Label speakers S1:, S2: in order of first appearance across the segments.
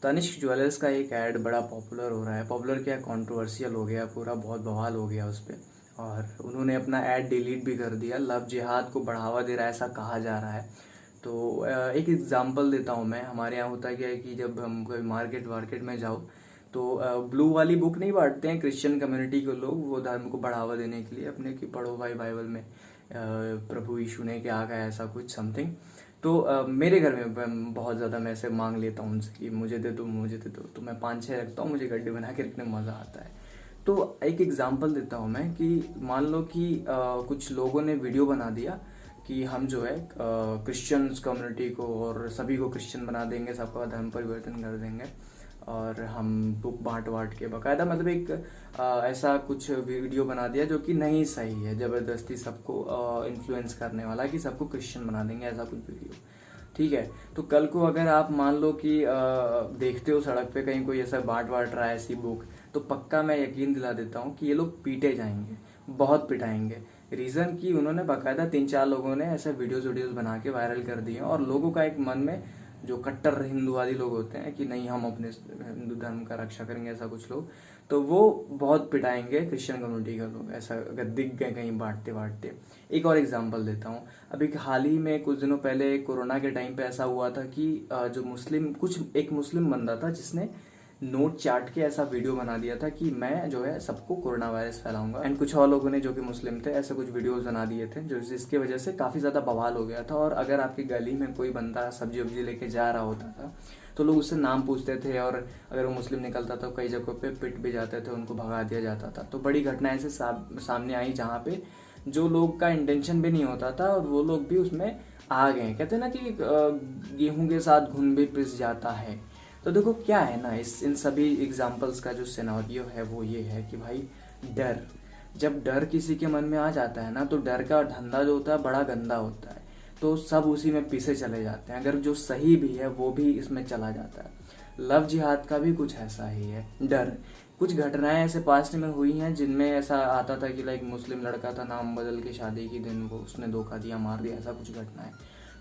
S1: Tanishq jewellers का एक add बड़ा पॉपुलर हो रहा है। पॉपुलर क्या, कंट्रोवर्शियल हो गया पूरा, बहुत बवाल हो गया उस पर। और उन्होंने अपना ऐड डिलीट भी कर दिया। लव जिहाद को बढ़ावा दे रहा है ऐसा कहा जा रहा है। तो एक एग्जांपल देता हूँ मैं। हमारे यहाँ होता क्या है कि जब हम कोई मार्केट में जाओ तो ब्लू वाली बुक नहीं बांटते हैं क्रिश्चियन कम्युनिटी के लोग, वो धर्म को बढ़ावा देने के लिए अपने, कि पढ़ो भाई बाइबल में प्रभु यीशु ने क्या कहा, ऐसा कुछ समथिंग। तो मेरे घर में बहुत ज़्यादा मैं ऐसे मांग लेता हूँ उनसे कि मुझे दे दो मुझे दे दो, तो मैं 5-6 रखता हूँ, मुझे गड्ढे बना के रखने में मज़ा आता है। तो एक एग्जांपल देता हूँ मैं कि मान लो कि कुछ लोगों ने वीडियो बना दिया कि हम जो है क्रिश्चियंस कम्युनिटी को और सभी को क्रिश्चियन बना देंगे, सबका धर्म परिवर्तन कर देंगे और हम बुक बांट के बाकायदा, मतलब एक ऐसा कुछ वीडियो बना दिया जो कि नहीं सही है, ज़बरदस्ती सबको इन्फ्लुएंस करने वाला कि सबको क्रिश्चियन बना देंगे, ऐसा कुछ वीडियो। ठीक है, तो कल को अगर आप मान लो कि देखते हो सड़क पे कहीं कोई ऐसा बांट रहा है ऐसी बुक, तो पक्का मैं यकीन दिला देता हूँ कि ये लोग पीटे जाएंगे, बहुत पिटाएंगे। रीज़न कि उन्होंने बाकायदा 3-4 लोगों ने ऐसे वीडियोज बना के वायरल कर दिए और लोगों का एक मन में, जो कट्टर हिंदुवादी लोग होते हैं कि नहीं हम अपने हिंदू धर्म का रक्षा करेंगे, ऐसा कुछ लोग, तो वो बहुत पिटाएंगे क्रिश्चियन कम्युनिटी का लोग, ऐसा अगर दिख गए कहीं बांटते। एक और एग्जांपल देता हूँ। अभी हाल ही में कुछ दिनों पहले कोरोना के टाइम पे ऐसा हुआ था कि जो एक मुस्लिम बंदा था जिसने नोट चाट के ऐसा वीडियो बना दिया था कि मैं जो है सबको कोरोना वायरस फैलाऊंगा, एंड कुछ और लोगों ने जो कि मुस्लिम थे ऐसे कुछ वीडियोस बना दिए थे, जो जिसकी वजह से काफ़ी ज़्यादा बवाल हो गया था। और अगर आपकी गली में कोई बंदा सब्जी वब्जी लेके जा रहा होता था तो लोग उससे नाम पूछते थे, और अगर वो मुस्लिम निकलता था कई जगहों पे पिट भी जाते थे, उनको भगा दिया जाता था। तो बड़ी घटना ऐसे सामने आई जहाँ पे जो लोग का इंटेंशन भी नहीं होता था और वो लोग भी उसमें आ गए। कहते हैं ना कि गेहूं के साथ घुन भी पिस जाता है। तो देखो क्या है ना, इन सभी एग्जाम्पल्स का जो सिनेरियो है वो ये है कि भाई डर, जब डर किसी के मन में आ जाता है ना, तो डर का धंधा जो होता है बड़ा गंदा होता है, तो सब उसी में पीछे चले जाते हैं। अगर जो सही भी है वो भी इसमें चला जाता है। लव जिहाद का भी कुछ ऐसा ही है, डर। कुछ घटनाएं ऐसे पास्ट में हुई हैं जिनमें ऐसा आता था कि लाइक मुस्लिम लड़का था, नाम बदल के शादी के दिन वो उसने धोखा दिया, मार दिया, ऐसा कुछ घटना है।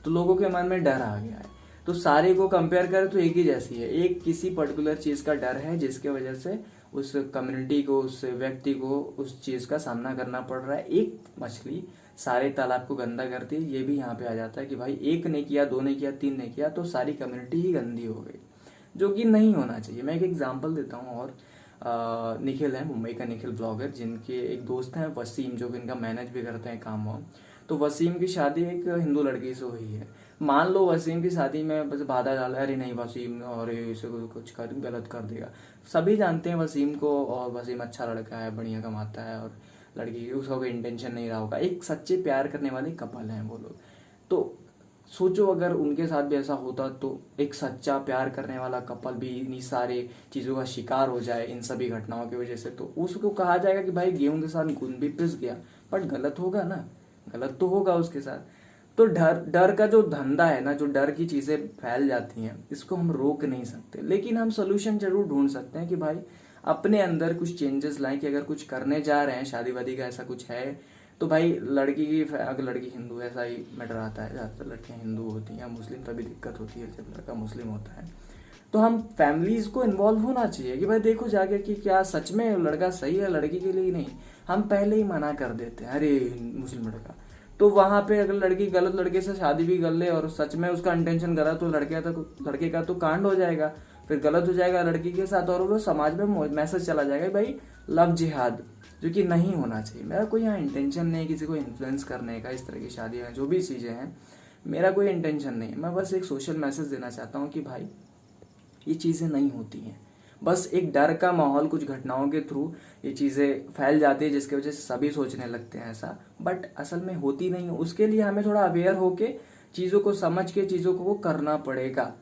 S1: तो लोगों के मन में डर आ गया है। तो सारे को कंपेयर करें तो एक ही जैसी है, एक किसी पर्टिकुलर चीज का डर है जिसके वजह से उस कम्युनिटी को, उस व्यक्ति को उस चीज का सामना करना पड़ रहा है। एक मछली सारे तालाब को गंदा करती है, ये भी यहाँ पे आ जाता है कि भाई एक ने किया, 2 ने किया, 3 ने किया, तो सारी कम्युनिटी ही गंदी हो गई, जो कि नहीं होना चाहिए। मैं एक एग्जाम्पल देता हूँ और निखिल है, मुंबई का निखिल ब्लॉगर, जिनके एक दोस्त हैं वसीम, जो कि इनका मैनेज भी करते हैं काम वाम। तो वसीम की शादी एक हिंदू लड़की से हुई है। मान लो वसीम की शादी में बस बाधा डाला, अरे नहीं वसीम और इसे कुछ गलत कर देगा। सभी जानते हैं वसीम को, और वसीम अच्छा लड़का है, बढ़िया कमाता है, और लड़की उसका कोई इंटेंशन नहीं रहा होगा। एक सच्चे प्यार करने वाले कपल हैं वो लोग। तो सोचो अगर उनके साथ भी ऐसा होता, तो एक सच्चा प्यार करने वाला कपल भी इन्हीं सारे चीज़ों का शिकार हो जाए इन सभी घटनाओं की वजह से, तो उसको कहा जाएगा कि भाई गेहूं के साथ घुन भी पिस गया। बट गलत होगा ना, गलत तो होगा उसके साथ। तो डर का जो धंधा है ना, जो डर की चीजें फैल जाती हैं, इसको हम रोक नहीं सकते, लेकिन हम सोल्यूशन जरूर ढूंढ सकते हैं कि भाई अपने अंदर कुछ चेंजेस लाएं। कि अगर कुछ करने जा रहे हैं, शादी वादी का ऐसा कुछ है, तो भाई लड़की की, अगर लड़की हिंदू, ऐसा ही मैटर आता है, ज़्यादातर लड़कियां हिंदू होती हैं, मुस्लिम तभी दिक्कत होती है जब लड़का मुस्लिम होता है। तो हम फैमिलीज को इन्वॉल्व होना चाहिए कि भाई देखो जाके कि क्या सच में लड़का सही है लड़की के लिए। नहीं, हम पहले ही मना कर देते हैं, अरे मुस्लिम लड़का। तो वहां पे अगर लड़की गलत लड़के से शादी भी कर ले और सच में उसका इंटेंशन गलत, तो लड़के का तो कांड हो जाएगा, फिर गलत हो जाएगा लड़की के साथ, और वो समाज में मैसेज चला जाएगा भाई लव जिहाद, जो कि नहीं होना चाहिए। मेरा कोई यहाँ इंटेंशन नहीं है किसी को इन्फ्लुएंस करने का, इस तरह की शादियाँ जो भी चीज़ें हैं, मेरा कोई इंटेंशन नहीं है। मैं बस एक सोशल मैसेज देना चाहता हूँ कि भाई ये चीज़ें नहीं होती हैं। बस एक डर का माहौल, कुछ घटनाओं के थ्रू ये चीज़ें फैल जाती है जिसकी वजह से सभी सोचने लगते हैं ऐसा, बट असल में होती नहीं है। उसके लिए हमें थोड़ा अवेयर होके चीज़ों को समझ के चीज़ों को करना पड़ेगा,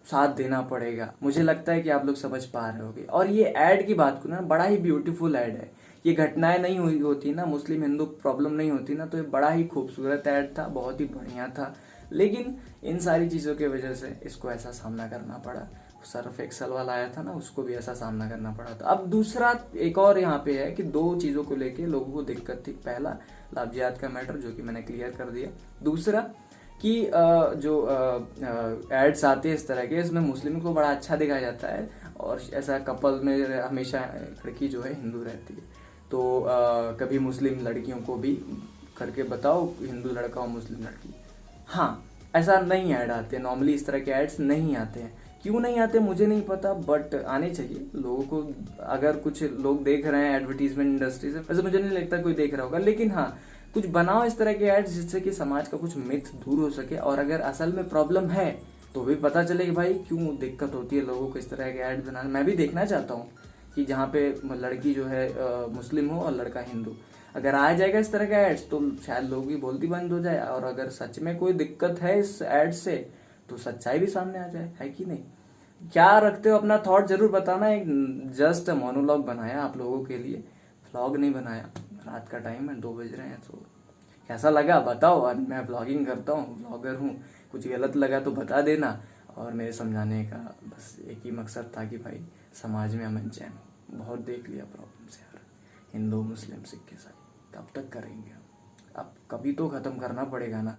S1: साथ देना पड़ेगा। मुझे लगता है कि आप लोग समझ पा रहे होगे। और ये ऐड की बात करूँ ना, बड़ा ही ब्यूटीफुल ऐड है। ये घटनाएं नहीं हुई होती ना, मुस्लिम हिंदू प्रॉब्लम नहीं होती ना, तो ये बड़ा ही खूबसूरत ऐड था, बहुत ही बढ़िया था। लेकिन इन सारी चीज़ों की वजह से इसको ऐसा सामना करना पड़ा। सर्फ एक्सल वाला आया था ना, उसको भी ऐसा सामना करना पड़ा था। अब दूसरा एक और यहाँ पे है कि 2 चीज़ों को लेके लोगों को दिक्कत थी। पहला लव जिहाद का मैटर, जो कि मैंने क्लियर कर दिया। दूसरा कि जो एड्स आते हैं इस तरह के, इसमें मुस्लिम को बड़ा अच्छा दिखाया जाता है और ऐसा कपल में हमेशा लड़की जो है हिंदू रहती है। तो कभी मुस्लिम लड़कियों को भी करके बताओ, हिंदू लड़का और मुस्लिम लड़की। हाँ, ऐसा नहीं ऐड आते नॉर्मली, इस तरह के एड्स नहीं आते हैं। क्यों नहीं आते मुझे नहीं पता, बट आने चाहिए लोगों को। अगर कुछ लोग देख रहे हैं एडवर्टीजमेंट इंडस्ट्री से, वैसे मुझे नहीं लगता कोई देख रहा होगा, लेकिन हाँ, कुछ बनाओ इस तरह के एड्स जिससे कि समाज का कुछ मिथ दूर हो सके, और अगर असल में प्रॉब्लम है तो भी पता चले कि भाई क्यों दिक्कत होती है लोगों को इस तरह के एड्स बनाने। मैं भी देखना चाहता हूँ कि जहाँ पे लड़की जो है मुस्लिम हो और लड़का हिंदू। अगर आ जाएगा इस तरह का एड्स तो शायद लोगों की बोलती बंद हो जाए, और अगर सच में कोई दिक्कत है इस एड से तो सच्चाई भी सामने आ जाए, है कि नहीं। क्या रखते हो अपना थॉट जरूर बताना। एक जस्ट मोनोलॉग बनाया आप लोगों के लिए, व्लॉग नहीं बनाया। रात का टाइम है, 2 बज रहे हैं, तो कैसा लगा बताओ। और मैं व्लॉगिंग करता हूँ, व्लॉगर हूँ, कुछ गलत लगा तो बता देना। और मेरे समझाने का बस एक ही मकसद था कि भाई समाज में अमन चैन हो। बहुत देख लिया प्रॉब्लम्स यार, हिंदू मुस्लिम सिख ईसाई, कब तक करेंगे। अब कभी तो खत्म करना पड़ेगा ना।